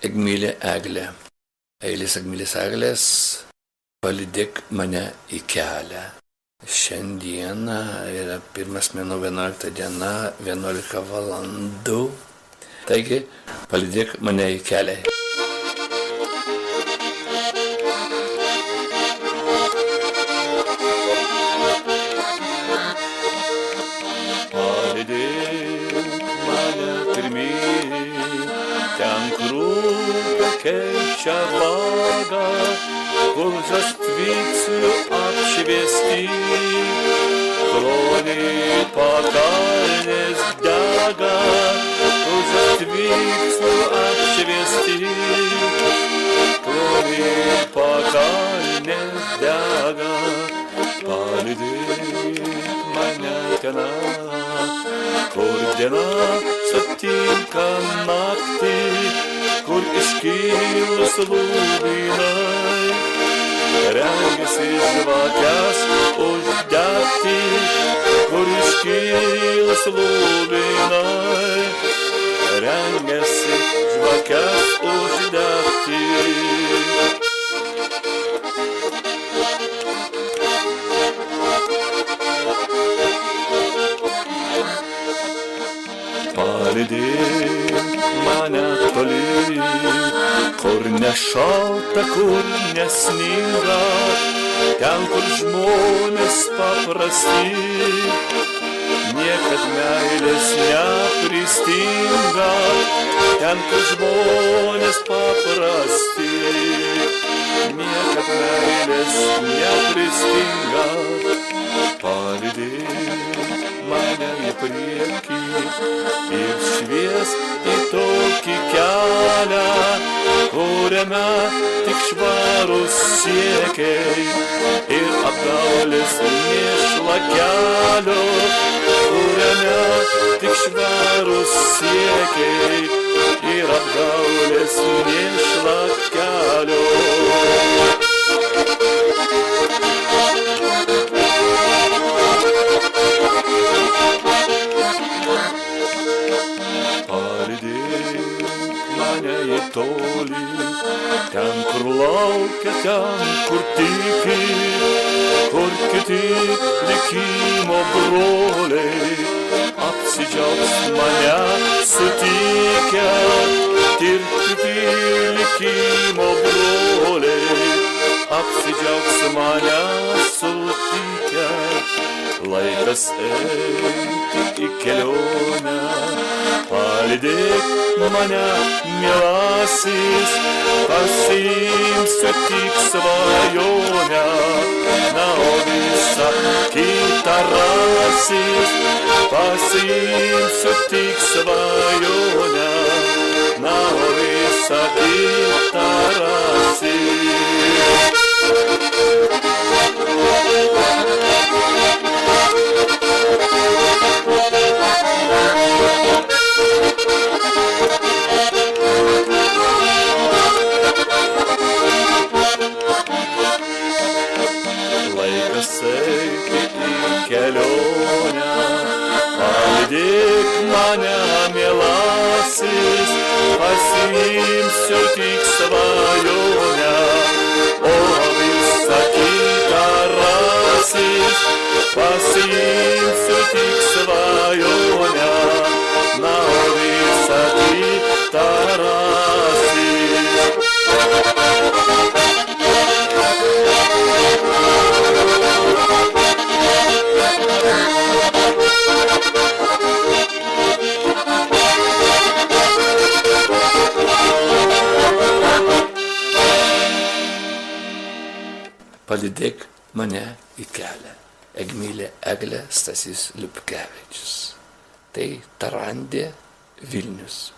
Egmylė Eglė. Eilis Egmylės Eglės, palydėk mane į kelią. Šiandieną yra pirmas mėnuo 11 diena, 11 valandų. Taigi, palydėk mane į kelią. Palydėk mane pirmyn, ten krūpia keičia vagą, kur žastvykslių apšviesti, kloniai pakalnės dega, kur žastvykslių apšviesti, kloniai pakalnės dega, palydėk mane tenai, kur diena sutinka naktį, kur iškilus lūbinai, rengiasi žvakes uždegti, kur iškilus lūbinai, rengiasi žvakes uždegti. Palydėk mane toli, kur nešalta, kur nesninga, ten, kur žmonės paprasti, niekad meilės nepristinga, ten, kur žmonės paprasti, niekad meilės nepristinga. Palydėk mane į priekį ir švies į tokį kelią, kuriame tik švarus siekiai ir apgaulės mėšla kelio, kuriame tik švarus siekiai ir apgaulės mėšla kelio. Palydėk mane į tolį, ten, kur laukia, ten, kur tiki, kur kiti likimo broliai, apsidžiaugs mane sutikę, ir kiti likimo broliai, apsidžiaugs mane sutikę. Laikas eiti į kelionę, palydėk mane, mielasis, pasiimsiu tik svajonę, na o visa kita rasis, pasiimsiu tik svajonę, na o visa kita rasis. Laikas eiti į kelionę, palydėk mane, mielasis, pasiimsiu tik svajonę, o visa kita rasis, pasiimsiu tik svajonę, na o visa kita rasis. Palydėk mane į kelią. Egmylė Eglė, Stasys Liupkevičius. Tai Tarandė, Vilnius.